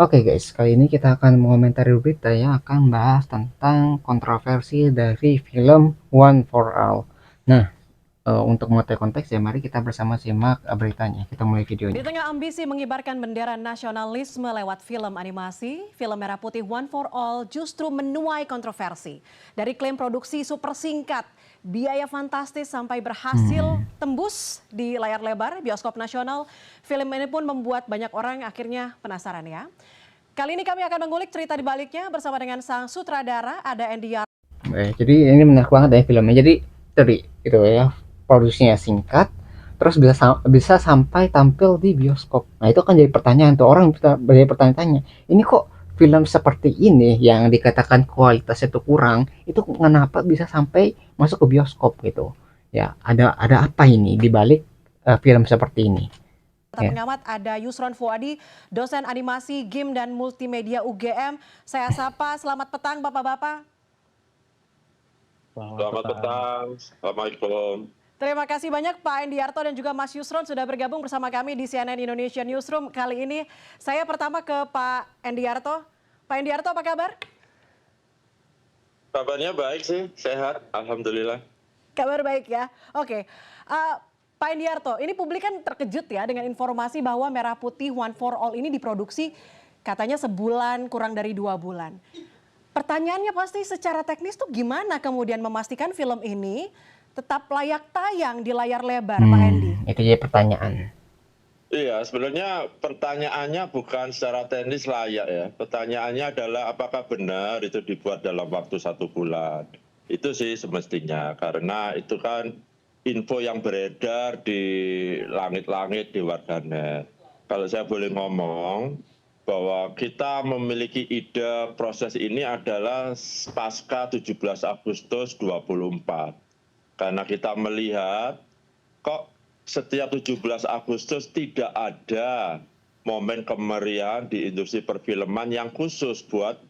Oke guys, kali ini kita akan mengomentari berita yang akan bahas tentang kontroversi dari film One for All. Nah, untuk mengetahui konteks ya, mari kita bersama simak beritanya. Kita mulai Di videonya. tengah ambisi mengibarkan bendera nasionalisme lewat film animasi, film Merah Putih One for All justru menuai kontroversi. Dari klaim produksi super singkat, biaya fantastis sampai berhasil Hmm. tembus di layar lebar bioskop nasional, film ini pun membuat banyak orang akhirnya penasaran ya. Kali ini kami akan mengulik cerita di baliknya bersama dengan sang sutradara, ada Andy Yar. Jadi ini menarik banget ya filmnya. Jadi tadi itu ya, produksinya singkat, terus bisa sampai tampil di bioskop. Nah itu kan jadi pertanyaan tuh, orang bisa jadi pertanyaan-tanya, ini kok film seperti ini yang dikatakan kualitasnya tuh kurang, itu kenapa bisa sampai masuk ke bioskop gitu? Ya ada apa ini di balik film seperti ini? Ya. Pengamat ada Yusron Fuadi, dosen animasi, game dan multimedia UGM. Saya sapa, selamat petang Bapak-bapak. Selamat petang, Assalamualaikum. Terima kasih banyak Pak Endiarto dan juga Mas Yusron sudah bergabung bersama kami di CNN Indonesia Newsroom. Kali ini saya pertama ke Pak Endiarto. Pak Endiarto apa kabar? Kabarnya baik sih, sehat, Alhamdulillah. Kabar baik ya. Oke. Pak Endiarto, ini publik kan terkejut ya dengan informasi bahwa Merah Putih One for All ini diproduksi katanya sebulan kurang dari 2 bulan. Pertanyaannya pasti secara teknis tuh gimana kemudian memastikan film ini tetap layak tayang di layar lebar, Pak Endi? Itu jadi pertanyaan. Iya, sebenarnya pertanyaannya bukan secara teknis layak ya. Pertanyaannya adalah apakah benar itu dibuat dalam waktu 1 bulan. Itu sih semestinya, karena itu kan info yang beredar di langit-langit di warganet. Kalau saya boleh ngomong, bahwa kita memiliki ide proses ini adalah pasca 17 Agustus 24. Karena kita melihat kok setiap 17 Agustus tidak ada momen kemeriahan di industri perfilman yang khusus buat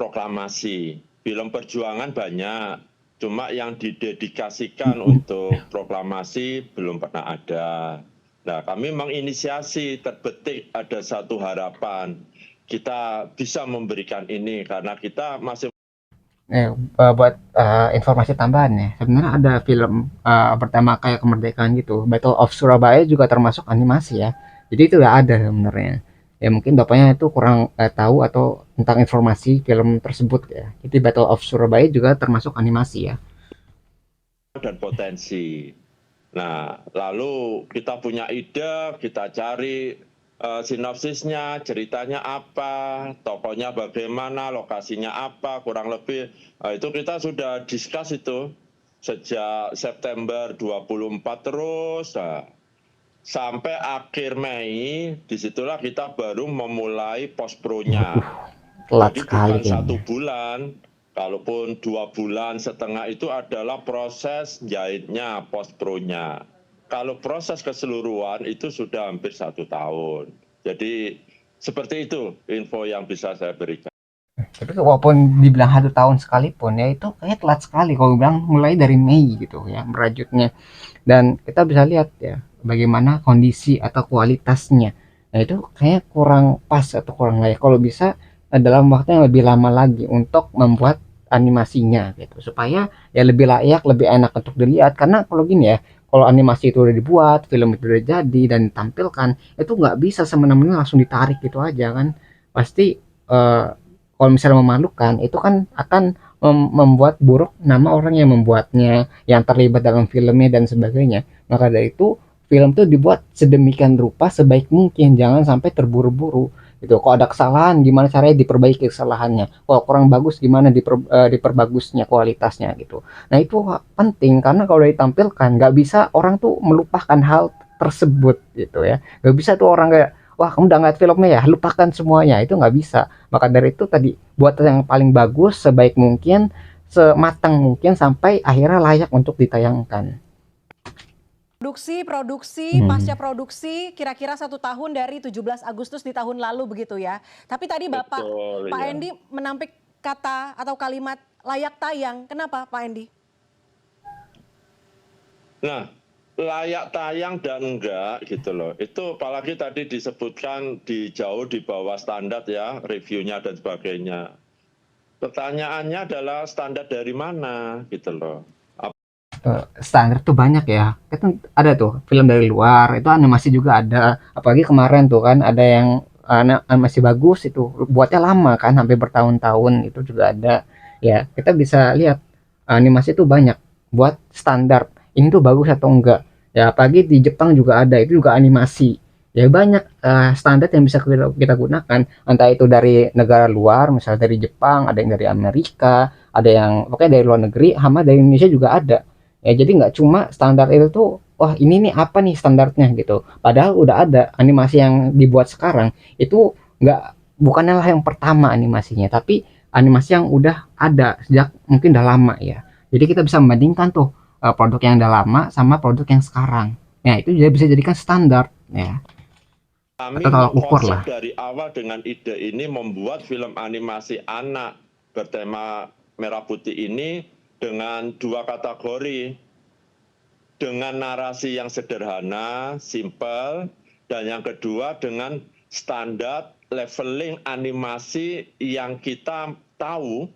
proklamasi. Film perjuangan banyak, cuma yang didedikasikan untuk proklamasi belum pernah ada. Nah, kami menginisiasi, terbetik ada satu harapan, kita bisa memberikan ini karena kita masih Buat informasi tambahan ya, sebenarnya ada film pertama kayak kemerdekaan gitu, Battle of Surabaya juga termasuk animasi ya. Jadi itu udah ada sebenarnya. Ya mungkin bapaknya itu kurang tahu atau tentang informasi film tersebut ya. Jadi Battle of Surabaya juga termasuk animasi ya. dan potensi. Nah, lalu kita punya ide, kita cari sinopsisnya, ceritanya apa, tokohnya bagaimana, lokasinya apa, kurang lebih itu kita sudah discuss itu sejak September 24 terus. Nah, sampai akhir Mei, disitulah kita baru memulai post pro-nya. Waduh, telat Jadi sekali bukan kayaknya. 1 bulan, kalaupun 2 bulan setengah itu adalah proses jahitnya, post pro-nya. Kalau proses keseluruhan itu sudah hampir 1 tahun. Jadi seperti itu info yang bisa saya berikan. Tapi walaupun dibilang 1 tahun sekalipun ya itu kayaknya telat sekali kalau bilang mulai dari Mei gitu ya merajutnya. Dan kita bisa lihat ya bagaimana kondisi atau kualitasnya. Nah itu kayaknya kurang pas atau kurang layak, kalau bisa dalam waktu yang lebih lama lagi untuk membuat animasinya gitu supaya ya lebih layak, lebih enak untuk dilihat. Karena kalau gini ya, kalau animasi itu udah dibuat, film itu udah jadi dan ditampilkan, itu nggak bisa semena-mena langsung ditarik gitu aja kan. Pasti kalau misalnya memalukan itu kan akan membuat buruk nama orang yang membuatnya, yang terlibat dalam filmnya dan sebagainya. Maka dari itu film tuh dibuat sedemikian rupa sebaik mungkin, jangan sampai terburu-buru gitu. Kalau ada kesalahan gimana caranya diperbaiki kesalahannya, kalau kurang bagus gimana diperbagusnya kualitasnya gitu. Nah itu penting karena kalau ditampilkan nggak bisa orang tuh melupakan hal tersebut gitu ya. Nggak bisa tuh orang kayak, wah kamu udah ngeliat filmnya ya lupakan semuanya, itu nggak bisa. Maka dari itu tadi buat yang paling bagus sebaik mungkin, sematang mungkin sampai akhirnya layak untuk ditayangkan. Produksi, pasca Hmm. produksi kira-kira 1 tahun dari 17 Agustus di tahun lalu begitu ya. Tapi tadi Betul, Pak ya. Endi menampik kata atau kalimat layak tayang. Kenapa Pak Endi? Nah, layak tayang dan enggak gitu loh. Itu apalagi tadi disebutkan jauh di bawah standar ya, reviewnya dan sebagainya. Pertanyaannya adalah standar dari mana gitu loh. Standar tuh banyak ya. Kan ada tuh film dari luar, itu animasi juga ada. Apalagi kemarin tuh kan ada yang animasi bagus itu buatnya lama kan, sampai bertahun-tahun itu juga ada. Ya, kita bisa lihat animasi itu banyak buat standar. Ini tuh bagus atau enggak. Ya, apalagi di Jepang juga ada, itu juga animasi. Ya banyak standar yang bisa kita gunakan, entah itu dari negara luar, misalnya dari Jepang, ada yang dari Amerika, ada yang pokoknya dari luar negeri, sama dari Indonesia juga ada. Ya jadi nggak cuma standar itu tuh, wah ini nih apa nih standarnya gitu. Padahal udah ada animasi yang dibuat sekarang itu nggak, bukanlah yang pertama animasinya, tapi animasi yang udah ada sejak mungkin udah lama ya. Jadi kita bisa membandingkan tuh produk yang udah lama sama produk yang sekarang. Nah itu juga bisa jadikan standar ya, Kami atau tolak ukur mengkonsep lah. dari awal dengan ide ini membuat film animasi anak bertema Merah Putih ini dengan 2 kategori. Dengan narasi yang sederhana, simple, dan yang kedua dengan standar leveling animasi yang kita tahu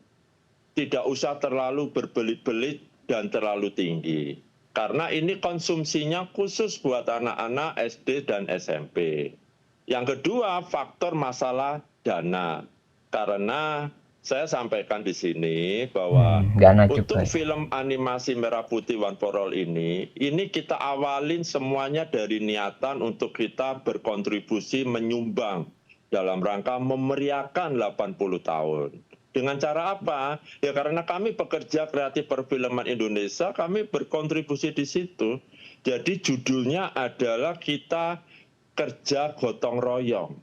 tidak usah terlalu berbelit-belit dan terlalu tinggi. Karena ini konsumsinya khusus buat anak-anak SD dan SMP. Yang kedua, faktor masalah dana. Karena saya sampaikan di sini bahwa Dana untuk juga. film animasi Merah Putih One for All ini kita awalin semuanya dari niatan untuk kita berkontribusi menyumbang dalam rangka memeriahkan 80 tahun. Dengan cara apa? Ya karena kami pekerja kreatif perfilman Indonesia, kami berkontribusi di situ. Jadi judulnya adalah kita kerja gotong royong.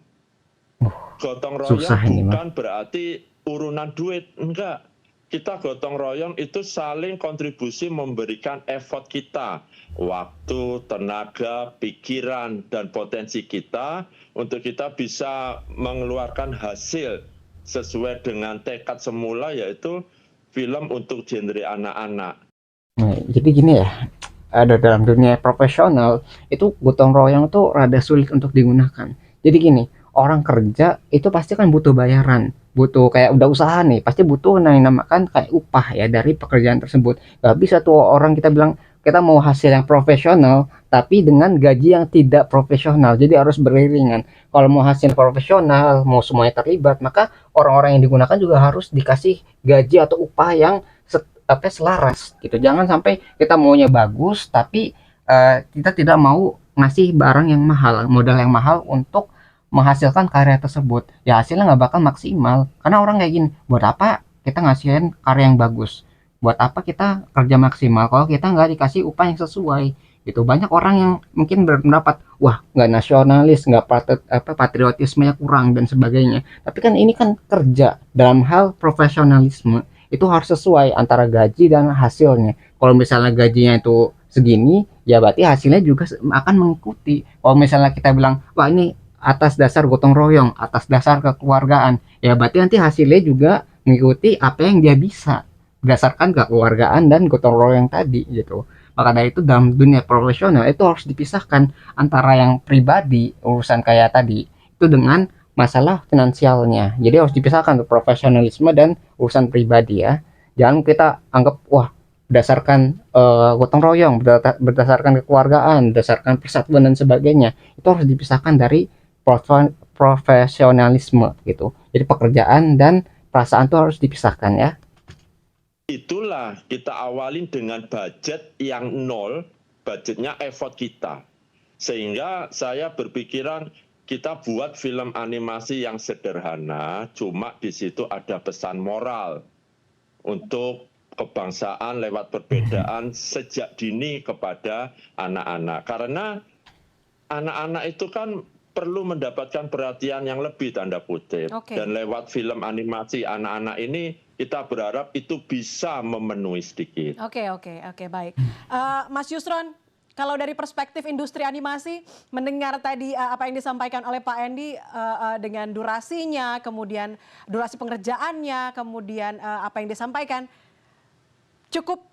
Gotong royong Susah ini mah. bukan berarti urunan duit, enggak. Kita gotong royong itu saling kontribusi memberikan effort kita, waktu, tenaga, pikiran, dan potensi kita untuk kita bisa mengeluarkan hasil sesuai dengan tekad semula, yaitu film untuk genre anak-anak. Nah, jadi gini ya, ada dalam dunia profesional itu gotong royong tuh rada sulit untuk digunakan. Jadi gini, orang kerja itu pasti kan butuh bayaran, butuh kayak udah usaha nih, pasti butuh yang dinamakan kayak upah ya dari pekerjaan tersebut. Gak bisa tuh orang kita bilang kita mau hasil yang profesional tapi dengan gaji yang tidak profesional. Jadi harus beriringan. Kalau mau hasil profesional, mau semuanya terlibat, maka orang-orang yang digunakan juga harus dikasih gaji atau upah yang apa selaras gitu. Jangan sampai kita maunya bagus tapi kita tidak mau ngasih barang yang mahal, modal yang mahal untuk menghasilkan karya tersebut. Ya hasilnya nggak bakal maksimal karena orang kayak gini, buat apa kita ngasihin karya yang bagus, buat apa kita kerja maksimal kalau kita nggak dikasih upah yang sesuai gitu. Banyak orang yang mungkin berpendapat wah nggak nasionalis, nggak patriotismenya kurang dan sebagainya, tapi kan ini kan kerja dalam hal profesionalisme, itu harus sesuai antara gaji dan hasilnya. Kalau misalnya gajinya itu segini, ya berarti hasilnya juga akan mengikuti. Kalau misalnya kita bilang, wah ini atas dasar gotong royong, atas dasar kekeluargaan, ya berarti nanti hasilnya juga mengikuti apa yang dia bisa berdasarkan kekeluargaan dan gotong royong tadi gitu. Maka dari itu dalam dunia profesional itu harus dipisahkan antara yang pribadi, urusan kayak tadi, itu dengan masalah finansialnya. Jadi harus dipisahkan tuh profesionalisme dan urusan pribadi ya. Jangan kita anggap wah berdasarkan gotong royong, berdasarkan kekeluargaan, berdasarkan persatuan dan sebagainya. Itu harus dipisahkan dari profesionalisme gitu. Jadi pekerjaan dan perasaan itu harus dipisahkan ya. Itulah kita awalin dengan budget yang nol, budgetnya effort kita. Sehingga saya berpikiran kita buat film animasi yang sederhana, cuma di situ ada pesan moral untuk kebangsaan lewat perbedaan sejak dini kepada anak-anak. Karena anak-anak itu kan perlu mendapatkan perhatian yang lebih tanda kutip. Dan lewat film animasi anak-anak ini kita berharap itu bisa memenuhi sedikit. Oke, baik. Mas Yusron, kalau dari perspektif industri animasi, mendengar tadi apa yang disampaikan oleh Pak Endi dengan durasinya, kemudian durasi pengerjaannya, kemudian apa yang disampaikan, cukup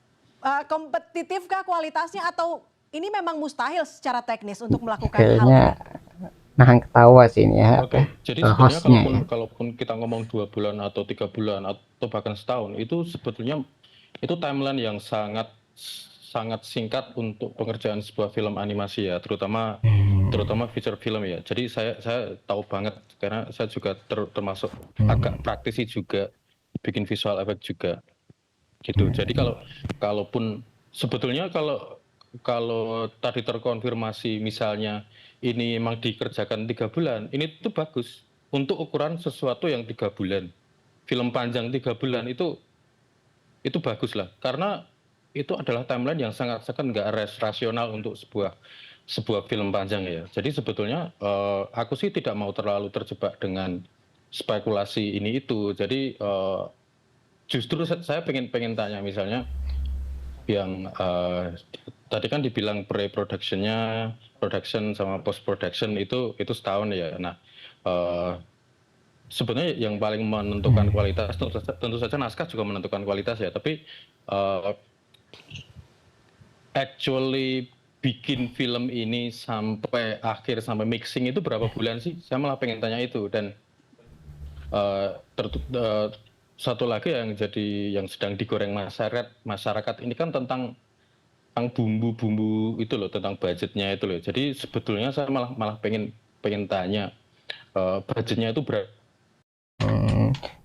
kompetitifkah kualitasnya atau ini memang mustahil secara teknis untuk melakukan hal Kayaknya ini. nahan ketawa sih ini ya, Oke, jadi sebenarnya hostnya ya. kalaupun kita ngomong 2 bulan atau 3 bulan atau bahkan setahun, itu sebetulnya itu timeline yang sangat sangat singkat untuk pengerjaan sebuah film animasi ya, terutama feature film ya. Jadi saya tahu banget karena saya juga termasuk agak praktisi juga, bikin visual effect juga gitu. Jadi kalaupun sebetulnya kalau tadi terkonfirmasi misalnya ini memang dikerjakan 3 bulan, ini tuh bagus untuk ukuran sesuatu yang 3 bulan. Film panjang 3 bulan itu bagus lah, karena itu adalah timeline yang sangat nggak rasional untuk sebuah film panjang ya. Jadi sebetulnya aku sih tidak mau terlalu terjebak dengan spekulasi ini itu. Jadi justru saya pengen tanya misalnya yang tadi kan dibilang pre-productionnya, production sama post-production itu setahun ya. Nah, sebenarnya yang paling menentukan kualitas tentu saja naskah juga menentukan kualitas ya. Tapi actually bikin film ini sampai akhir, sampai mixing itu berapa bulan sih? Saya malah pengen tanya itu. Dan satu lagi yang sedang digoreng masyarakat ini kan tentang bumbu-bumbu itu loh, tentang budgetnya itu loh. Jadi sebetulnya saya malah pengen tanya budgetnya itu berapa.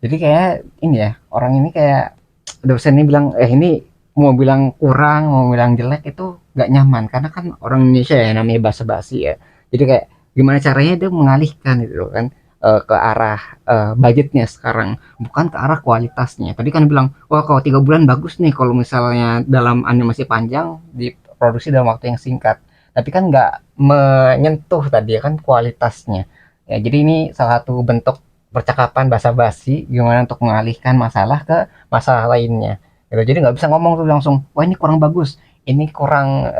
Jadi kayak ini ya, orang ini kayak dosen ini bilang ini mau bilang kurang, mau bilang jelek itu nggak nyaman karena kan orang Indonesia ya namanya basa-basi ya. Jadi kayak gimana caranya dia mengalihkan itu kan ke arah budgetnya sekarang, bukan ke arah kualitasnya. Tadi kan bilang wah kalau 3 bulan bagus nih kalau misalnya dalam animasi panjang diproduksi dalam waktu yang singkat, tapi kan nggak menyentuh tadi ya kan kualitasnya ya. Jadi ini salah satu bentuk percakapan basa-basi gimana untuk mengalihkan masalah ke masalah lainnya gitu. Jadi nggak bisa ngomong tuh langsung wah ini kurang bagus, ini kurang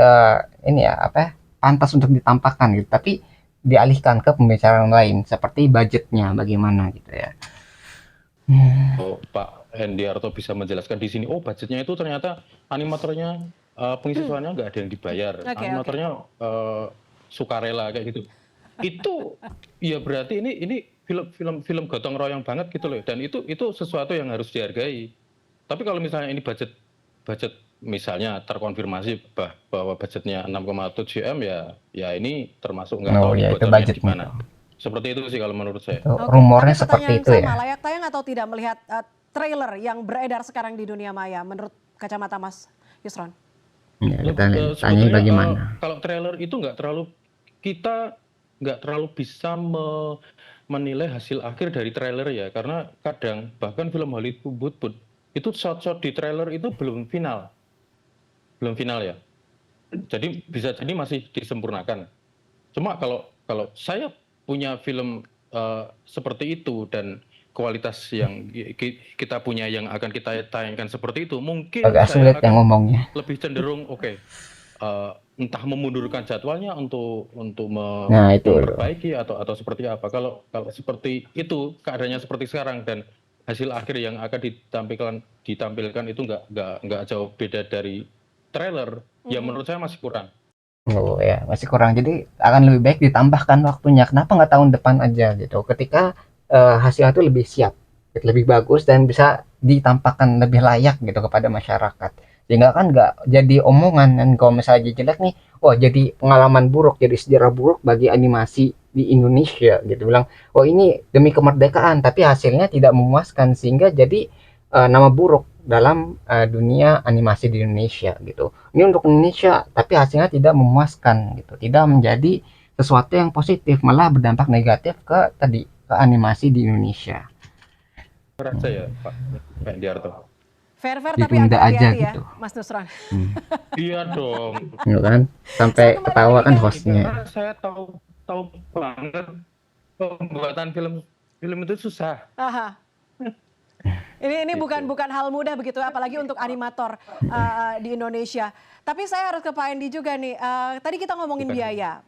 ini ya apa pantas untuk ditampakkan gitu, tapi dialihkan ke pembicaraan lain seperti budgetnya bagaimana gitu ya. Pak Hendiarto bisa menjelaskan di sini, oh budgetnya itu ternyata animatornya pengisi suaranya nggak ada yang dibayar, animatornya sukarela kayak gitu. Itu ya berarti ini film gotong royong banget gitu loh, dan itu sesuatu yang harus dihargai. Tapi kalau misalnya ini budget misalnya terkonfirmasi bahwa budgetnya 6,7 M ya ini termasuk nggak tahu ya, bocornya itu di mana. Seperti itu sih kalau menurut saya. Rumornya seperti itu ya. Layak tayang atau tidak melihat trailer yang beredar sekarang di dunia maya menurut kacamata Mas Yusron? Ya, kita tanya bagaimana. Kalau trailer itu kita nggak terlalu bisa menilai hasil akhir dari trailer ya, karena kadang bahkan film Hollywood pun itu shot-shot di trailer itu belum final ya. Jadi bisa jadi masih disempurnakan. Cuma kalau saya punya film seperti itu dan kualitas yang kita punya yang akan kita tayangkan seperti itu, mungkin agak sulit yang ngomongnya. Lebih cenderung entah memundurkan jadwalnya untuk memperbaiki atau seperti apa. Kalau seperti itu keadaannya seperti sekarang dan hasil akhir yang akan ditampilkan itu nggak jauh beda dari trailer, ya menurut saya masih kurang. Oh ya, masih kurang. Jadi akan lebih baik ditambahkan waktunya. Kenapa nggak tahun depan aja gitu? Ketika hasilnya itu lebih siap, lebih bagus dan bisa ditampakkan lebih layak gitu kepada masyarakat. Sehingga kan nggak jadi omongan, dan kalau misalnya jelek nih, oh jadi pengalaman buruk, jadi sejarah buruk bagi animasi di Indonesia gitu. Bilang, oh ini demi kemerdekaan, tapi hasilnya tidak memuaskan sehingga jadi nama buruk dalam dunia animasi di Indonesia gitu. Ini untuk Indonesia, tapi hasilnya tidak memuaskan gitu, tidak menjadi sesuatu yang positif, malah berdampak negatif ke animasi di Indonesia. Rasa ya Pak Hendiarto. Fair tapi agak hati-hati ya, gitu. Mas Nusron. Iya dong. Gitu kan, sampai ketawa kan hostnya. Karena saya tahu banget pembuatan film itu susah. Aha. Ini bukan hal mudah begitu, apalagi untuk animator di Indonesia. Tapi saya harus ke Pak Endi juga nih. Tadi kita ngomongin biaya.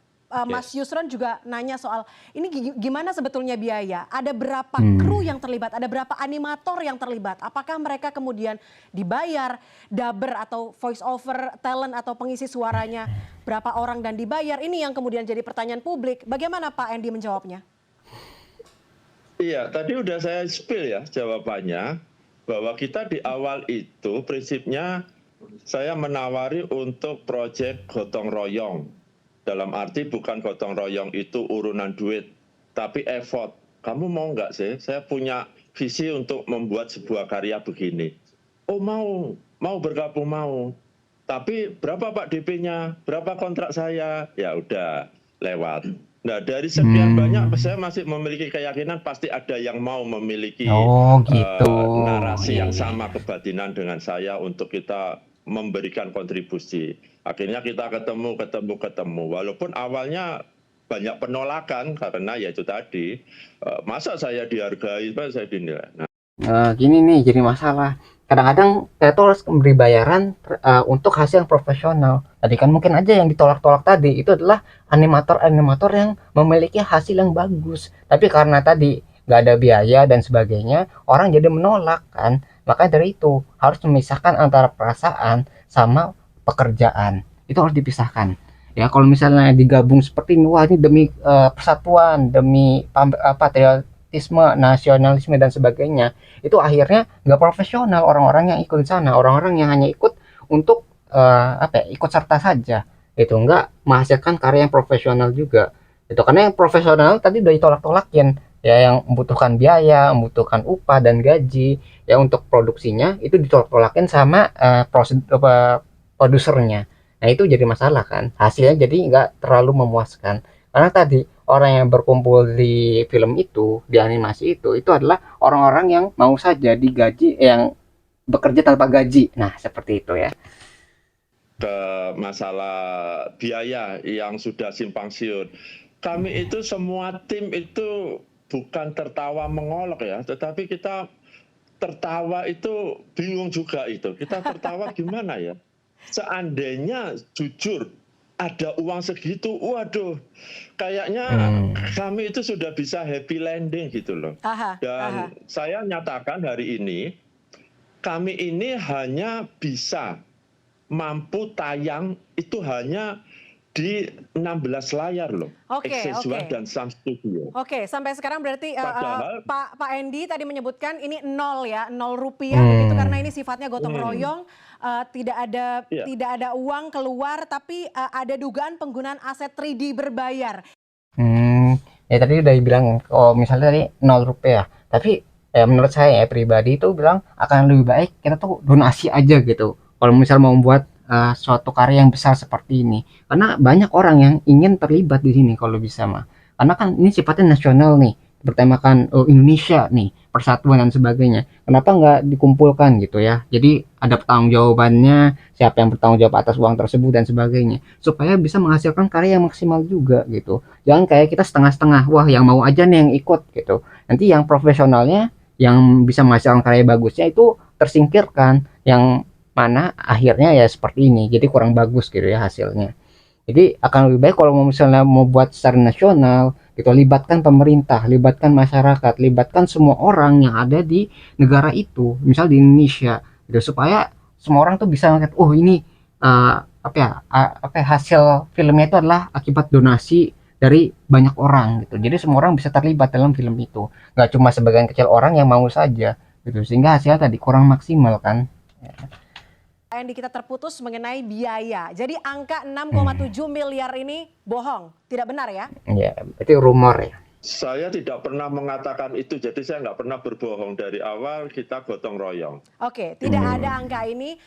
Mas Yes. Yusron juga nanya soal ini gimana sebetulnya biaya? Ada berapa kru yang terlibat? Ada berapa animator yang terlibat? Apakah mereka kemudian dibayar dubber atau voice over talent atau pengisi suaranya berapa orang dan dibayar? Ini yang kemudian jadi pertanyaan publik. Bagaimana Pak Andy menjawabnya? Iya, tadi udah saya spill ya jawabannya, bahwa kita di awal itu prinsipnya saya menawari untuk proyek gotong royong. Dalam arti bukan gotong royong itu urunan duit, tapi effort. Kamu mau nggak sih? Saya punya visi untuk membuat sebuah karya begini. Oh mau bergabung mau. Tapi berapa Pak DP-nya? Berapa kontrak saya? Ya udah lewat. Nah dari sekian banyak saya masih memiliki keyakinan pasti ada yang mau memiliki Oh gitu. narasi Iya, yang iya, sama iya. kebatinan dengan saya untuk kita memberikan kontribusi. Akhirnya kita ketemu. Walaupun awalnya banyak penolakan karena ya itu tadi, masa saya dihargai, masa saya dinilai. Nah, Gini nih jadi masalah. Kadang-kadang saya tuh harus memberi bayaran untuk hasil yang profesional. Tadi kan mungkin aja yang ditolak-tolak tadi itu adalah animator-animator yang memiliki hasil yang bagus. Tapi karena tadi nggak ada biaya dan sebagainya, orang jadi menolak kan. Makanya dari itu harus memisahkan antara perasaan sama pekerjaan. Itu harus dipisahkan. Ya kalau misalnya digabung seperti ini, wah ini demi persatuan, demi patriotisme, nasionalisme dan sebagainya, itu akhirnya nggak profesional orang-orang yang ikut di sana, orang-orang yang hanya ikut untuk ikut serta saja, itu nggak menghasilkan karya yang profesional juga. Itu karena yang profesional tadi udah ditolak-tolakin, ya yang membutuhkan biaya, membutuhkan upah dan gaji, ya untuk produksinya itu ditolak-tolakin sama produsernya. Nah itu jadi masalah kan, hasilnya jadi nggak terlalu memuaskan karena tadi orang yang berkumpul di film itu, di animasi itu adalah orang-orang yang mau saja digaji, yang bekerja tanpa gaji. Nah, seperti itu ya. ke masalah biaya yang sudah simpang siur. Kami itu semua tim itu bukan tertawa mengolok ya, tetapi kita tertawa itu bingung juga itu. Kita tertawa gimana ya? Seandainya jujur ada uang segitu, waduh, kayaknya kami itu sudah bisa happy landing gitu loh. Dan saya nyatakan hari ini, kami ini hanya bisa mampu tayang itu hanya di 16 layar loh. Excelsior dan Sun Studio. Oke, sampai sekarang berarti Padahal Pak Andy tadi menyebutkan ini 0 ya, 0 rupiah begitu karena ini sifatnya gotong royong, tidak ada uang keluar tapi ada dugaan penggunaan aset 3D berbayar. Ya tadi udah dibilang oh misalnya tadi 0 rupiah, tapi menurut saya ya pribadi itu bilang akan lebih baik kita tuh donasi aja gitu. Kalau misal mau membuat suatu karya yang besar seperti ini, karena banyak orang yang ingin terlibat di sini kalau bisa mah. Karena kan ini sifatnya nasional nih, bertemakan Indonesia nih, persatuan dan sebagainya. Kenapa nggak dikumpulkan gitu ya? Jadi ada pertanggungjawabannya, siapa yang bertanggung jawab atas uang tersebut dan sebagainya, supaya bisa menghasilkan karya yang maksimal juga gitu. Jangan kayak kita setengah-setengah, wah yang mau aja nih yang ikut gitu. Nanti yang profesionalnya, yang bisa menghasilkan karya bagusnya itu tersingkirkan, yang mana akhirnya ya seperti ini, jadi kurang bagus gitu ya hasilnya. Jadi akan lebih baik kalau misalnya mau buat secara nasional gitu, libatkan pemerintah, libatkan masyarakat, libatkan semua orang yang ada di negara itu, misal di Indonesia gitu, supaya semua orang tuh bisa ngeliat, oh ini hasil filmnya itu adalah akibat donasi dari banyak orang gitu. Jadi semua orang bisa terlibat dalam film itu, nggak cuma sebagian kecil orang yang mau saja gitu, sehingga hasilnya tadi kurang maksimal kan. Andy, kita terputus mengenai biaya. Jadi angka 6,7 miliar ini bohong, tidak benar ya? Ya, itu rumor ya. Saya tidak pernah mengatakan itu, jadi saya nggak pernah berbohong. Dari awal kita gotong royong. Oke, tidak ada angka ini.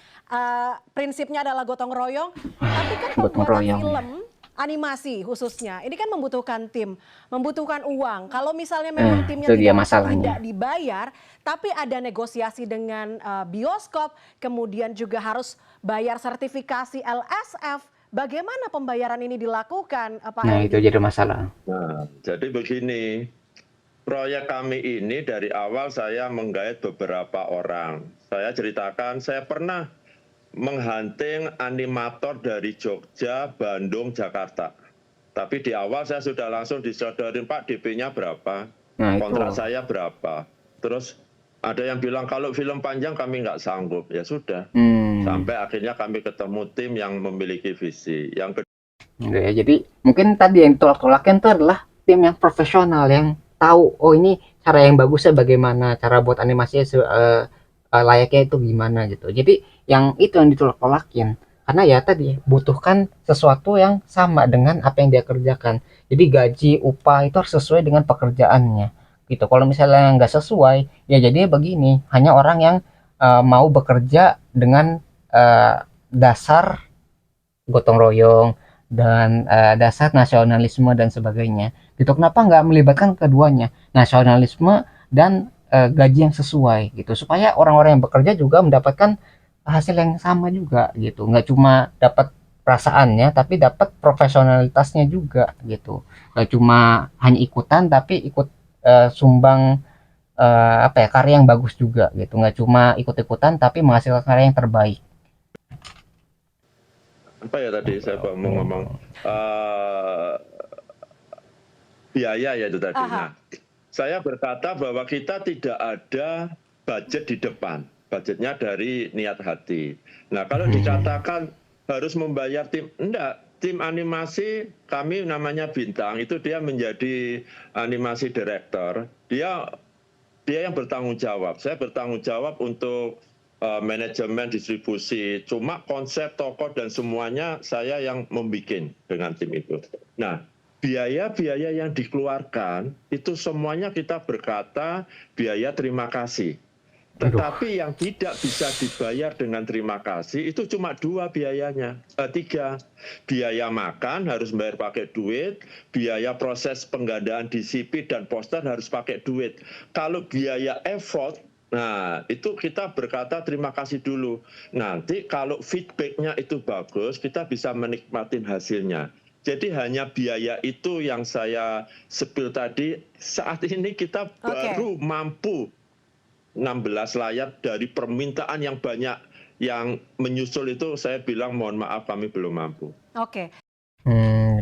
Prinsipnya adalah gotong royong. Tapi kan Gotong pembuatan royong. film, animasi khususnya, ini kan membutuhkan tim, membutuhkan uang. Kalau misalnya memang timnya itu dia tidak masalahnya. dibayar, tapi ada negosiasi dengan bioskop, kemudian juga harus bayar sertifikasi LSF. Bagaimana pembayaran ini dilakukan, Pak Nah, Andy? itu jadi masalah. Nah, jadi begini, proyek kami ini dari awal saya menggait beberapa orang. Saya ceritakan, saya pernah menghunting animator dari Jogja, Bandung, Jakarta. Tapi di awal saya sudah langsung disodorin, Pak, DP-nya berapa, Nah, itu. kontrak saya berapa. Terus ada yang bilang kalau film panjang kami nggak sanggup. Ya sudah. Sampai akhirnya kami ketemu tim yang memiliki visi. Yang Ya, jadi mungkin tadi yang ditolak-tolakin itu adalah tim yang profesional yang tahu, oh ini cara yang bagusnya bagaimana, cara buat animasinya layaknya itu gimana gitu. Jadi yang itu yang ditolak-tolakin karena ya tadi butuhkan sesuatu yang sama dengan apa yang dia kerjakan. Jadi gaji, upah itu harus sesuai dengan pekerjaannya gitu. Kalau misalnya nggak sesuai, ya jadinya begini, hanya orang yang mau bekerja dengan dasar gotong royong dan dasar nasionalisme dan sebagainya gitu. Kenapa nggak melibatkan keduanya, nasionalisme dan gaji yang sesuai gitu, supaya orang-orang yang bekerja juga mendapatkan hasil yang sama juga gitu, nggak cuma dapat perasaannya tapi dapat profesionalitasnya juga gitu, nggak cuma hanya ikutan tapi ikut sumbang apa ya, karya yang bagus juga gitu, nggak cuma ikut-ikutan tapi menghasilkan karya yang terbaik. apa ya tadi saya mau ngomong biaya ya itu tadi. Nah, saya berkata bahwa kita tidak ada budget di depan, budgetnya dari niat hati. Nah, kalau dikatakan harus membayar tim, enggak, tim animasi kami namanya Bintang, itu dia menjadi animasi director, dia yang bertanggung jawab. Saya bertanggung jawab untuk manajemen distribusi, cuma konsep tokoh dan semuanya saya yang membuat dengan tim itu. Nah, biaya-biaya yang dikeluarkan itu semuanya kita berkata biaya terima kasih. Tetapi yang tidak bisa dibayar dengan terima kasih itu cuma tiga. Biaya makan harus bayar pakai duit, biaya proses penggandaan DCP dan poster harus pakai duit. Kalau biaya effort, nah itu kita berkata terima kasih dulu. Nanti kalau feedbacknya itu bagus, kita bisa menikmati hasilnya. Jadi hanya biaya itu yang saya spill tadi. Saat ini kita baru mampu 16 layar dari permintaan yang banyak yang menyusul itu. Saya bilang mohon maaf kami belum mampu.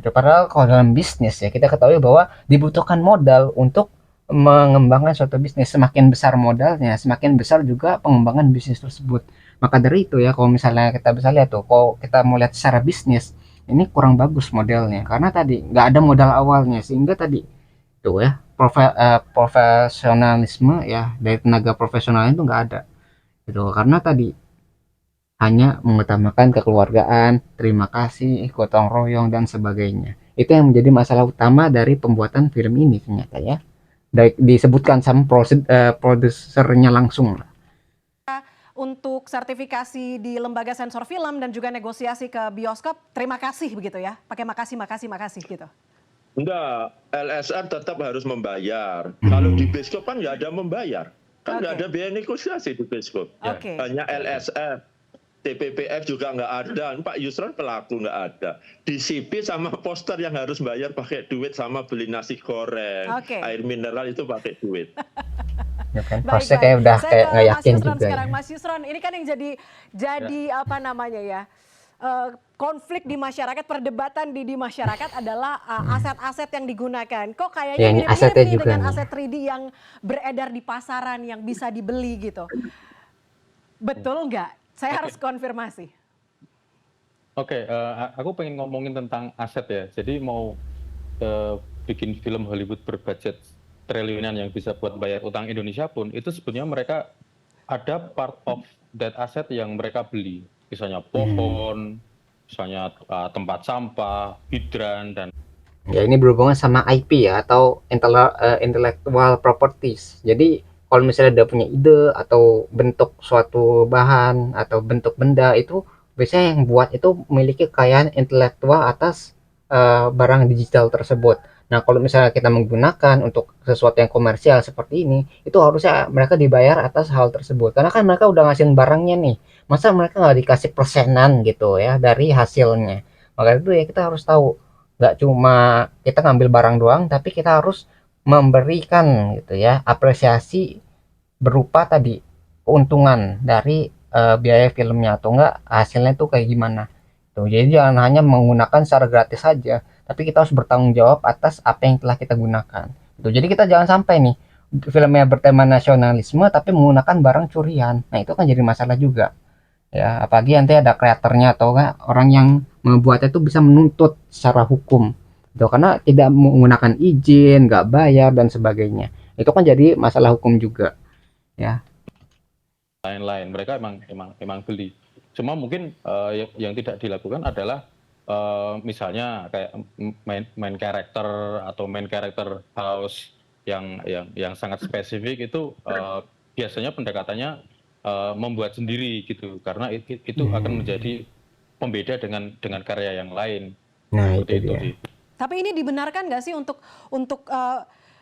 Itu padahal kalau dalam bisnis ya kita ketahui bahwa dibutuhkan modal untuk mengembangkan suatu bisnis. Semakin besar modalnya, semakin besar juga pengembangan bisnis tersebut. Maka dari itu ya, kalau misalnya kita bisa lihat tuh, kalau kita mau lihat secara bisnis, ini kurang bagus modelnya karena tadi nggak ada modal awalnya, sehingga tadi tuh ya profesionalisme ya dari tenaga profesional itu nggak ada gitu, karena tadi hanya mengutamakan kekeluargaan, terima kasih, gotong royong dan sebagainya. Itu yang menjadi masalah utama dari pembuatan film ini ternyata ya. Disebutkan sama produsernya langsung lah. Untuk sertifikasi di lembaga sensor film dan juga negosiasi ke bioskop, terima kasih begitu ya, pakai makasih gitu. Enggak, LSR tetap harus membayar. Kalau di bioskop kan nggak ada membayar, kan nggak ada biaya negosiasi di bioskop. Hanya LSR, TPPF juga nggak ada. Pak Yusron pelaku nggak ada. DCP sama poster yang harus bayar pakai duit, sama beli nasi goreng, air mineral itu pakai duit. Ya kan, Prosesnya kayak udah kayak nggak yakin juga. Sekarang Mas Yusron, ini kan yang jadi apa namanya ya, konflik di masyarakat, perdebatan di masyarakat adalah aset-aset yang digunakan. Kok kayaknya mirip-mirip nih dengan aset 3D yang beredar di pasaran yang bisa dibeli gitu. Betul nggak? Saya harus konfirmasi. Aku pengen ngomongin tentang aset ya. Jadi mau bikin film Hollywood berbudget triliunan yang bisa buat bayar utang Indonesia pun, itu sebenarnya mereka ada part of that asset yang mereka beli. Misalnya pohon, misalnya tempat sampah, hidran, dan ya ini berhubungan sama IP ya, atau intellectual properties. Jadi kalau misalnya udah punya ide atau bentuk suatu bahan atau bentuk benda, itu biasanya yang buat itu memiliki kekayaan intelektual atas barang digital tersebut. Nah, kalau misalnya kita menggunakan untuk sesuatu yang komersial seperti ini, itu harusnya mereka dibayar atas hal tersebut. Karena kan mereka udah ngasihin barangnya nih. Masa mereka nggak dikasih persenan gitu ya dari hasilnya. Maka itu ya kita harus tahu, nggak cuma kita ngambil barang doang, tapi kita harus memberikan gitu ya apresiasi berupa tadi keuntungan dari biaya filmnya, atau enggak hasilnya tuh kayak gimana Tuh, jadi jangan hanya menggunakan secara gratis saja, tapi kita harus bertanggung jawab atas apa yang telah kita gunakan. Tuh, jadi kita jangan sampai nih filmnya bertema nasionalisme tapi menggunakan barang curian. Nah, itu kan jadi masalah juga. Ya, apalagi nanti ada kreatornya atau enggak orang yang membuatnya itu bisa menuntut secara hukum. Tuh, karena tidak menggunakan izin, nggak bayar dan sebagainya. Itu kan jadi masalah hukum juga, ya. lain-lain. Mereka emang beli. Cuma mungkin yang tidak dilakukan adalah misalnya kayak main karakter atau main karakter house yang sangat spesifik itu biasanya pendekatannya membuat sendiri gitu karena itu akan menjadi pembeda dengan karya yang lain Nah, seperti itu itu dia. sih. Tapi ini dibenarkan nggak sih untuk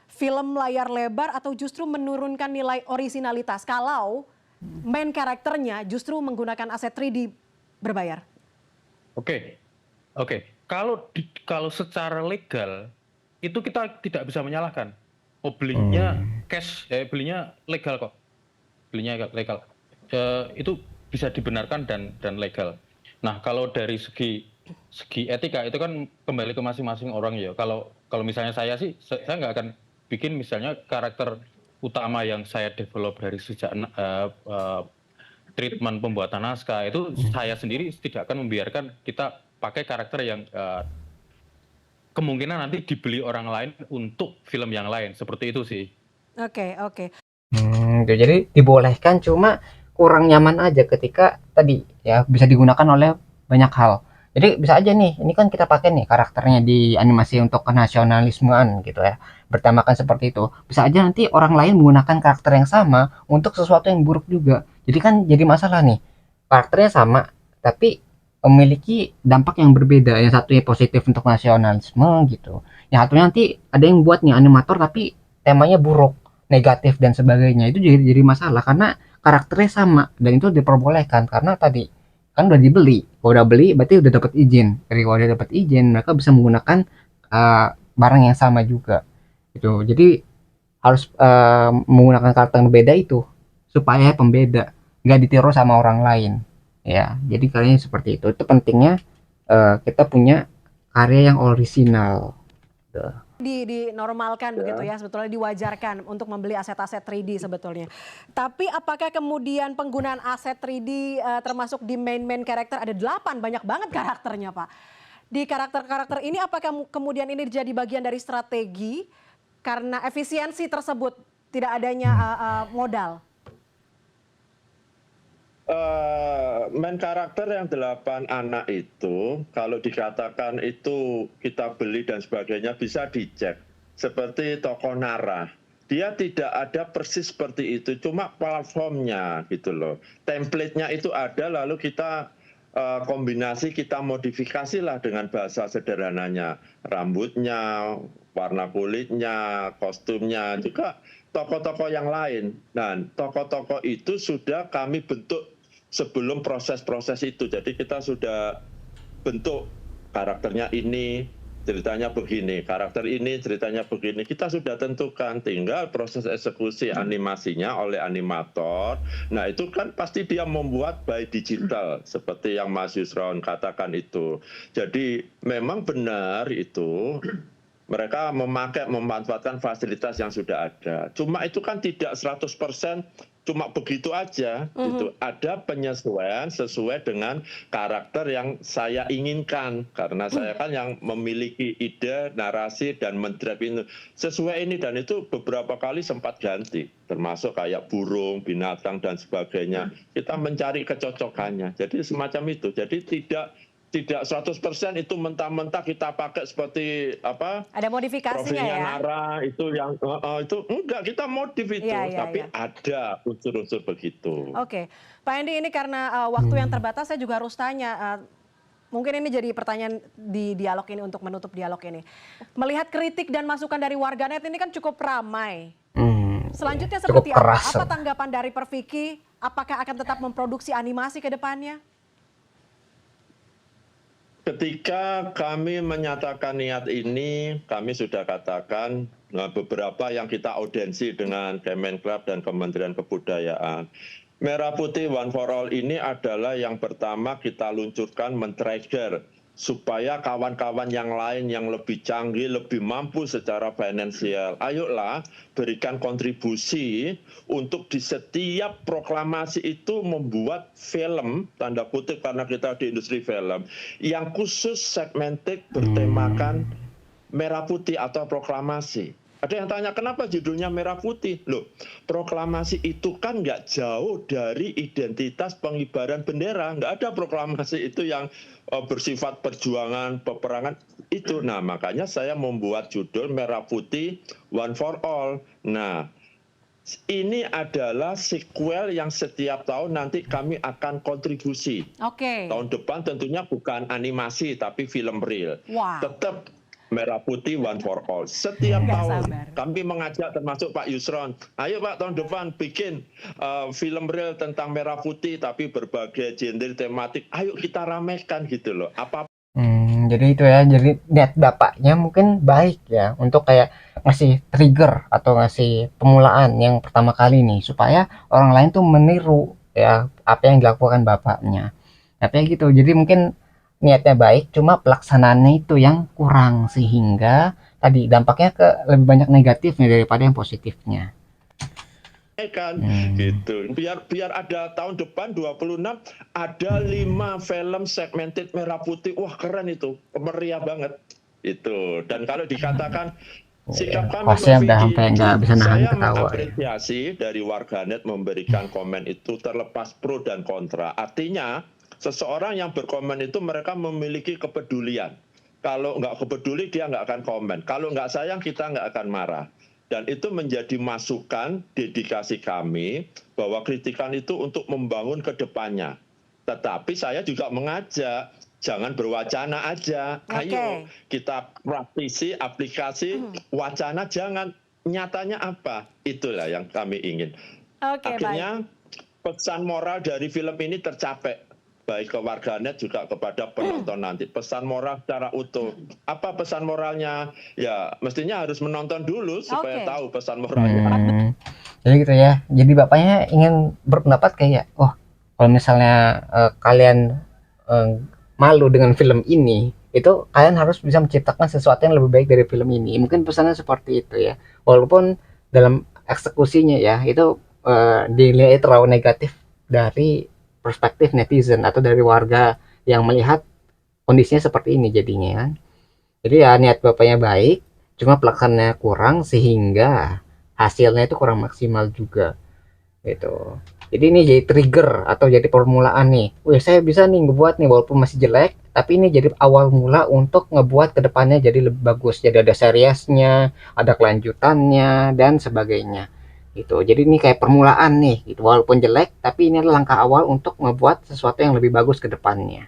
film layar lebar atau justru menurunkan nilai orisinalitas kalau main karakternya justru menggunakan aset 3D berbayar? Oke, oke. Kalau secara legal itu kita tidak bisa menyalahkan. Oh belinya cash, belinya legal kok. Belinya legal. Itu bisa dibenarkan dan legal. Nah kalau dari segi etika itu kan kembali ke masing-masing orang ya. Kalau misalnya saya sih, saya nggak akan bikin misalnya karakter utama yang saya develop dari sejak treatment pembuatan naskah itu saya sendiri tidak akan membiarkan kita pakai karakter yang kemungkinan nanti dibeli orang lain untuk film yang lain seperti itu sih. Oke, oke. Gitu. Jadi dibolehkan cuma kurang nyaman aja ketika tadi ya bisa digunakan oleh banyak hal. Jadi bisa aja nih, ini kan kita pakai nih karakternya di animasi untuk kenasionalismean gitu ya. Bertemakan seperti itu. Bisa aja nanti orang lain menggunakan karakter yang sama untuk sesuatu yang buruk juga. Jadi kan jadi masalah nih. Karakternya sama, tapi memiliki dampak yang berbeda. Yang satunya positif untuk nasionalisme gitu. Yang satunya nanti ada yang buat nih animator tapi temanya buruk, negatif dan sebagainya. Itu jadi masalah karena karakternya sama dan itu diperbolehkan karena tadi kan udah dibeli. Kalau udah beli berarti udah dapat izin. Jadi kalau udah dapat izin mereka bisa menggunakan barang yang sama juga. Gitu. Jadi harus menggunakan karakter yang berbeda itu supaya pembeda, nggak ditiru sama orang lain. Ya, jadi karyanya seperti itu. Itu pentingnya kita punya karya yang orisinal. Tuh. Dinormalkan begitu ya, sebetulnya diwajarkan untuk membeli aset-aset 3D sebetulnya. Tapi apakah kemudian penggunaan aset 3D termasuk di main karakter ada 8, banyak banget karakternya Pak. Di karakter-karakter ini apakah kemudian ini jadi bagian dari strategi karena efisiensi tersebut tidak adanya modal? Main karakter yang 8 anak itu kalau dikatakan itu kita beli dan sebagainya bisa dicek seperti toko Nara, dia tidak ada persis seperti itu, cuma platformnya gitu loh, template-nya itu ada lalu kita kombinasi, kita modifikasi lah dengan bahasa sederhananya, rambutnya, warna kulitnya, kostumnya, juga tokoh-tokoh yang lain. Dan tokoh-tokoh itu sudah kami bentuk sebelum proses-proses itu. Jadi kita sudah bentuk karakternya ini, ceritanya begini, karakter ini ceritanya begini. Kita sudah tentukan, tinggal proses eksekusi animasinya oleh animator. Nah itu kan pasti dia membuat by digital seperti yang Mas Yusron katakan itu. Jadi memang benar itu mereka memanfaatkan fasilitas yang sudah ada. Cuma itu kan tidak 100% cuma begitu aja gitu. Ada penyesuaian sesuai dengan karakter yang saya inginkan karena saya kan yang memiliki ide, narasi dan mendrive itu sesuai ini, dan itu beberapa kali sempat ganti termasuk kayak burung, binatang dan sebagainya. Kita mencari kecocokannya. Jadi semacam itu. Jadi tidak 100% itu mentah-mentah kita pakai seperti apa? Ada modifikasinya profilnya ya? Nara itu yang itu enggak, kita modif itu, tapi ada unsur-unsur begitu. Oke, Pak Hendy, ini karena waktu yang terbatas saya juga harus tanya. Mungkin ini jadi pertanyaan di dialog ini untuk menutup dialog ini. Melihat kritik dan masukan dari warganet ini kan cukup ramai. Selanjutnya seperti apa? Apa tanggapan dari Perfiki? Apakah akan tetap memproduksi animasi ke depannya? Ketika kami menyatakan niat ini, kami sudah katakan beberapa yang kita audiensi dengan Kemenkrab dan Kementerian Kebudayaan. Merah Putih One for All ini adalah yang pertama kita luncurkan men-trigger supaya kawan-kawan yang lain yang lebih canggih, lebih mampu secara finansial, ayolah berikan kontribusi untuk di setiap proklamasi itu membuat film, tanda kutip karena kita di industri film, yang khusus segmented bertemakan merah putih atau proklamasi. Ada yang tanya kenapa judulnya merah putih? Loh, proklamasi itu kan nggak jauh dari identitas pengibaran bendera. Nggak ada proklamasi itu yang bersifat perjuangan, peperangan itu. Nah, makanya saya membuat judul merah putih One for All. Nah, ini adalah sequel yang setiap tahun nanti kami akan kontribusi. Oke. Tahun depan tentunya bukan animasi tapi film real. Wah. Tetap Merah Putih One for All. Setiap Nggak tahun sabar. kami mengajak termasuk Pak Yusron, ayo Pak tahun depan bikin film real tentang merah putih tapi berbagai genre tematik. Ayo kita ramekan gitu loh. Apa Jadi itu ya, jadi niat bapaknya mungkin baik ya untuk kayak ngasih trigger atau ngasih pemulaan yang pertama kali nih supaya orang lain tuh meniru ya apa yang dilakukan bapaknya. Tapi ya gitu, jadi mungkin niatnya baik, cuma pelaksanaannya itu yang kurang sehingga tadi dampaknya ke lebih banyak negatifnya daripada yang positifnya. kan gitu. Biar ada tahun depan 26 ada 5 film segmented merah putih. Wah, keren itu. Meriah banget. Itu. Dan kalau dikatakan sikap kami Hostnya udah Vidi, sampai nggak bisa nahan saya ketawa ya. mengapresiasi dari warganet memberikan komen itu terlepas pro dan kontra. Artinya seseorang yang berkomen itu mereka memiliki kepedulian. Kalau nggak peduli dia nggak akan komen. Kalau nggak sayang kita nggak akan marah. Dan itu menjadi masukan dedikasi kami bahwa kritikan itu untuk membangun ke depannya. Tetapi saya juga mengajak, jangan berwacana aja. Ayo kita praktisi, aplikasi, wacana jangan. Nyatanya apa? Itulah yang kami ingin. Akhirnya pesan moral dari film ini tercapai. Baik ke warganet juga kepada penonton nanti. Pesan moral secara utuh. Apa pesan moralnya? Ya mestinya harus menonton dulu supaya tahu pesan moralnya. Jadi gitu ya. Jadi bapaknya ingin berpendapat kayak, oh kalau misalnya kalian malu dengan film ini, itu kalian harus bisa menciptakan sesuatu yang lebih baik dari film ini. Mungkin pesannya seperti itu ya. Walaupun dalam eksekusinya ya itu dilihat terlalu negatif dari perspektif netizen atau dari warga yang melihat kondisinya seperti ini jadinya kan. Jadi ya niat bapaknya baik, cuma pelaksanaannya kurang sehingga hasilnya itu kurang maksimal juga gitu. Jadi ini jadi trigger atau jadi permulaan nih. Wih, saya bisa nih ngebuat nih walaupun masih jelek, tapi ini jadi awal mula untuk ngebuat kedepannya jadi lebih bagus. Jadi ada seriesnya, ada kelanjutannya dan sebagainya. Gitu. Jadi ini kayak permulaan nih, gitu. Walaupun jelek, tapi ini adalah langkah awal untuk ngebuat sesuatu yang lebih bagus ke depannya.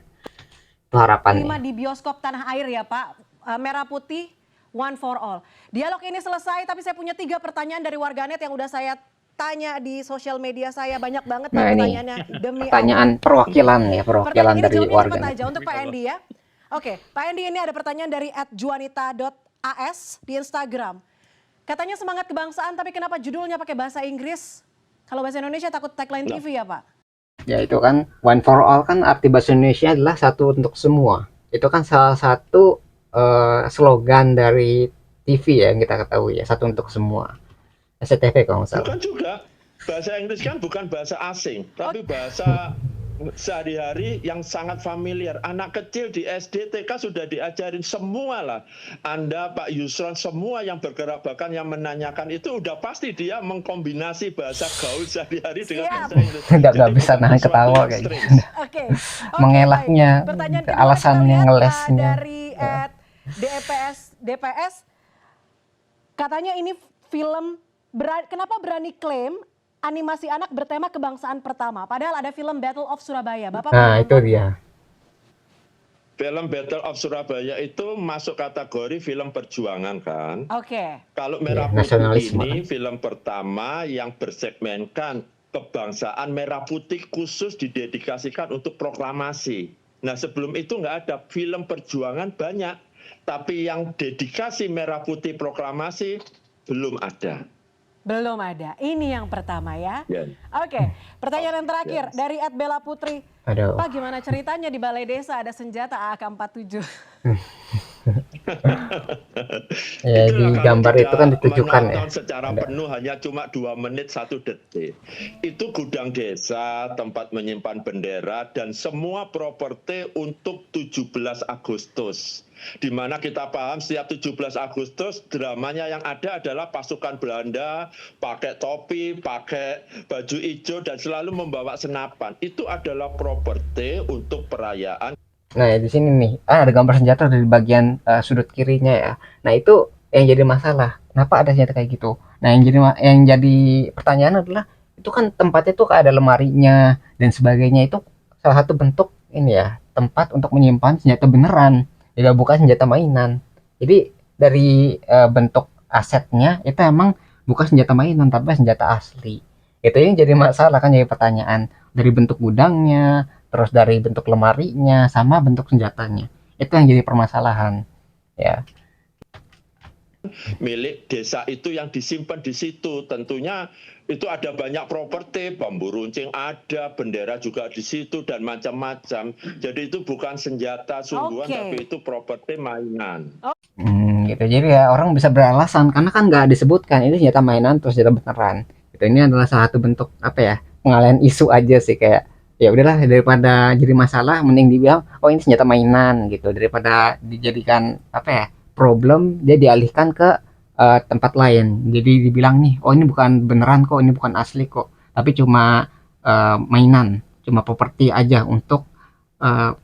Itu harapannya. 5 di bioskop tanah air ya Pak, Merah Putih One for All. Dialog ini selesai, tapi saya punya 3 pertanyaan dari warganet yang udah saya tanya di sosial media saya. Banyak banget pertanyaannya. Demi pertanyaan perwakilan ya, perwakilan dari warganet. aja untuk Pak Endi ya. Oke, Pak Endi ini ada pertanyaan dari @juanita.as di Instagram. Katanya semangat kebangsaan, tapi kenapa judulnya pakai bahasa Inggris? Kalau bahasa Indonesia takut tagline TV ya Pak? Ya itu kan One for All kan arti bahasa Indonesia adalah satu untuk semua. Itu kan salah satu slogan dari TV ya yang kita ketahui ya, satu untuk semua. SCTV kalau nggak salah. Bukan juga. Bahasa Inggris kan bukan bahasa asing, tapi bahasa sehari-hari yang sangat familiar. Anak kecil di SD, TK sudah diajarin semua lah. Anda, Pak Yusron, semua yang bergerak bahkan yang menanyakan itu udah pasti dia mengkombinasi bahasa gaul sehari-hari dengan bahasa Inggris. Nggak bisa nahan ketawa kayaknya. Oke. Mengelaknya, alasannya ngelesnya. Dari DPS, katanya ini film, kenapa berani klaim animasi anak bertema kebangsaan pertama, padahal ada film Battle of Surabaya. Bapak itu dia. Film Battle of Surabaya itu masuk kategori film perjuangan kan. Oke. Kalau Merah Putih ini film pertama yang bersegmenkan kebangsaan merah putih khusus didedikasikan untuk proklamasi. Nah sebelum itu nggak ada film perjuangan banyak, tapi yang dedikasi merah putih proklamasi belum ada. Belum ada. Ini yang pertama ya. Ya. Oke, pertanyaan yang terakhir Yes. dari Bella Putri. Aduh. Pak, gimana ceritanya di balai desa ada senjata AK-47? Ya, di Itulah kalau gambar itu kan tidak ditujukan ya. menonton secara Ada. penuh hanya cuma 2 menit 1 detik. Itu gudang desa, tempat menyimpan bendera dan semua properti untuk 17 Agustus. Di mana kita paham setiap 17 Agustus dramanya yang ada adalah pasukan Belanda pakai topi, pakai baju hijau dan selalu membawa senapan. Itu adalah properti untuk perayaan. Nah, di sini nih, ada gambar senjata di bagian sudut kirinya ya. Nah, itu yang jadi masalah. Kenapa ada senjata kayak gitu? Nah, yang jadi pertanyaan adalah itu kan tempatnya tuh kayak ada lemarinya dan sebagainya, itu salah satu bentuk ini ya, tempat untuk menyimpan senjata beneran, tidak bukan senjata mainan. Jadi dari bentuk asetnya itu emang bukan senjata mainan tapi senjata asli. Itu yang jadi masalah kan, jadi pertanyaan dari bentuk gudangnya, terus dari bentuk lemarinya sama bentuk senjatanya, itu yang jadi permasalahan ya. Milik desa itu yang disimpan di situ. Tentunya itu ada banyak properti, bambu runcing ada, bendera juga di situ dan macam-macam. Jadi itu bukan senjata sungguhan, Oke. tapi itu properti mainan. Gitu, jadi ya orang bisa beralasan karena kan nggak disebutkan ini senjata mainan terus senjata beneran gitu. Ini adalah salah satu bentuk apa ya, pengalihan isu aja sih, kayak ya udahlah daripada jadi masalah mending dibilang oh ini senjata mainan gitu, daripada dijadikan apa ya problem, dia dialihkan ke tempat lain. Jadi dibilang nih, oh ini bukan beneran kok, ini bukan asli kok, tapi cuma mainan, cuma properti aja untuk eh,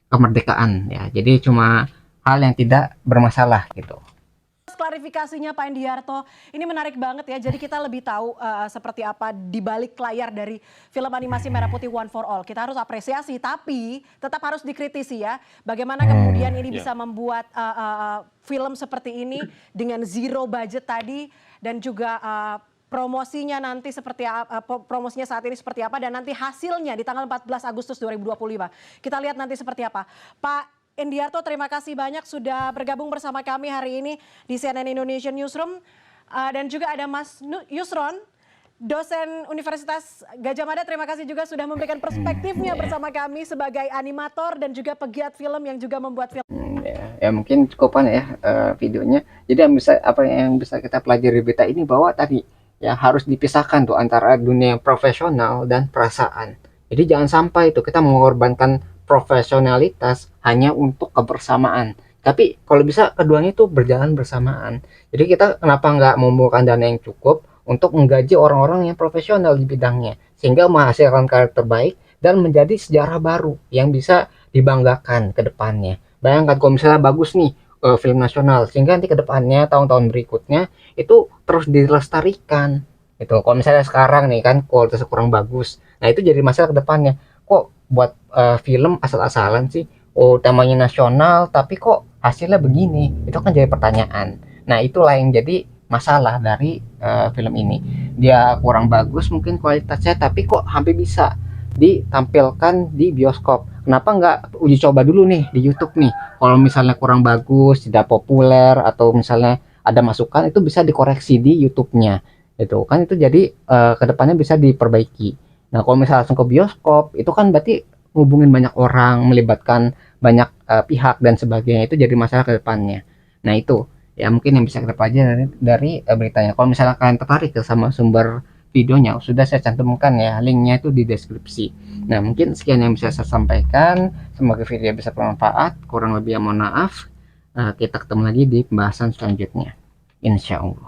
kemerdekaan ya. Jadi cuma hal yang tidak bermasalah gitu. Klarifikasinya Pak Endiarto, ini menarik banget ya. Jadi kita lebih tahu seperti apa di balik layar dari film animasi Merah Putih One for All. Kita harus apresiasi, tapi tetap harus dikritisi ya. Bagaimana kemudian ini bisa membuat film seperti ini dengan zero budget tadi, dan juga promosinya nanti seperti apa, promosinya saat ini seperti apa, dan nanti hasilnya di tanggal 14 Agustus 2025. Kita lihat nanti seperti apa. Pak Endiarto, terima kasih banyak sudah bergabung bersama kami hari ini di CNN Indonesia Newsroom. Dan juga ada Mas Yusron, dosen Universitas Gadjah Mada. Terima kasih juga sudah memberikan perspektifnya bersama kami sebagai animator dan juga pegiat film yang juga membuat film. Ya mungkin cukupan ya videonya. Jadi yang bisa kita pelajari berita ini bahwa tadi ya harus dipisahkan tuh antara dunia profesional dan perasaan. Jadi jangan sampai itu kita mengorbankan profesionalitas hanya untuk kebersamaan. Tapi kalau bisa keduanya itu berjalan bersamaan. Jadi kita kenapa nggak mengumpulkan dana yang cukup untuk menggaji orang-orang yang profesional di bidangnya, sehingga menghasilkan karya terbaik dan menjadi sejarah baru yang bisa dibanggakan ke depannya. Bayangkan kalau misalnya bagus nih film nasional, sehingga nanti ke depannya tahun-tahun berikutnya itu terus dilestarikan. Itu kalau misalnya sekarang nih kan kualitasnya kurang bagus, nah itu jadi masalah ke depannya. Kok buat film asal-asalan sih, oh temanya nasional tapi kok hasilnya begini, itu kan jadi pertanyaan. Nah itulah yang jadi masalah dari film ini, dia kurang bagus mungkin kualitasnya tapi kok hampir bisa ditampilkan di bioskop. Kenapa nggak uji coba dulu nih di YouTube nih, kalau misalnya kurang bagus, tidak populer, atau misalnya ada masukan itu bisa dikoreksi di YouTube-nya itu kan, itu jadi kedepannya bisa diperbaiki. Nah, kalau misalnya langsung ke bioskop, itu kan berarti ngubungin banyak orang, melibatkan banyak pihak dan sebagainya, itu jadi masalah ke depannya. Nah, itu ya mungkin yang bisa kita pelajari dari beritanya. Kalau misalnya kalian tertarik ke sama sumber videonya, sudah saya cantumkan ya linknya itu di deskripsi. Nah, mungkin sekian yang bisa saya sampaikan. Semoga video bisa bermanfaat. Kurang lebih mohon maaf. Kita ketemu lagi di pembahasan selanjutnya. Insya Allah.